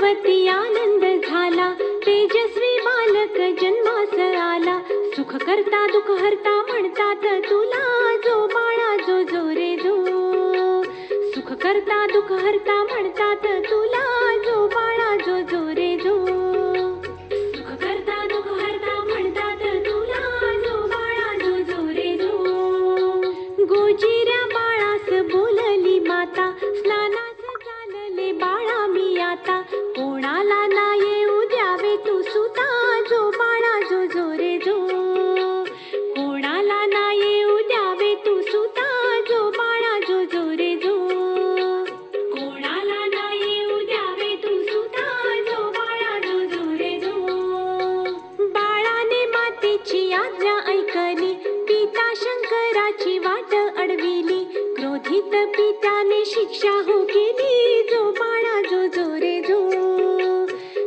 पार्वती आनंद झाला, तेजस्वी बालक जन्मास आला. सुख करता दुःख हरता म्हणतात तुला, जो बाळा जो जो रे जो. सुख करता दुःख हरता म्हणतात तुला, जो बाळा जो जो रे जो. सुख करता दुःख हरता म्हणतात तुला, जो बाळा जो जो रे जो. गोजिऱ्या बाळास बोलली माता, स्नानास चालले बाळा मी आता. कोणाला ना येऊ द्यावे तू सुता, जो बाळा जो जो रे जो. कोणाला ना येऊ द्यावे तू सुता, जो बाळा जो जो रे जो. कोणाला ना येऊ द्यावे तू सुता, जो बाळा जो जो रे जो. बाळाने मातेची आज्ञा ऐकली, पिता शंकराची वाट अडविली. क्रोधित पित्याने शिक्षा हो केली, जो बाळा जो जो रे जो.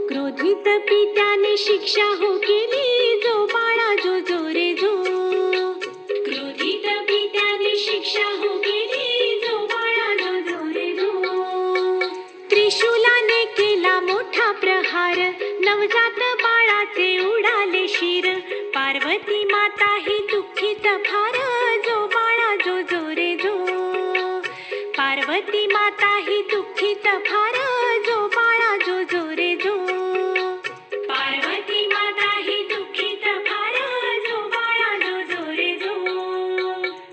क्रोधित पित्याने शिक्षा हो केली, जो बाळा जो जो रे जो. क्रोधित पित्याने शिक्षा हो केली, जो बाळा जो जो रे जो. त्रिशूलाने केला मोठा प्रहार, नवजात बाळाचे उडाले शिर. पार्वती माता ही दुःखित फार, जो बाळा जो जो रे जो. पार्वती माता ही दुःखित फार, जो बाळा जो जो रे जो. पार्वती माता ही दुःखित फार, जो बाळा जो जो रे जो.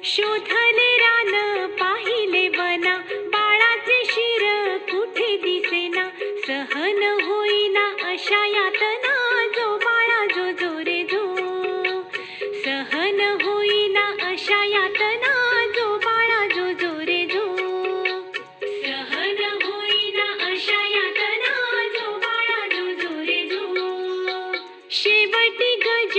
शोधले रान पाहिले वना, बाळाचे शिर कुठे दिसेना. सहन होईना अशा यातना, जो बाळा जो जो रे जो. सहन होईना अशा यातना, जो बाळा जो जो रे जो. सहन होईना अशा यातना, जो बाळा जो जो रे जो. शेवटी गज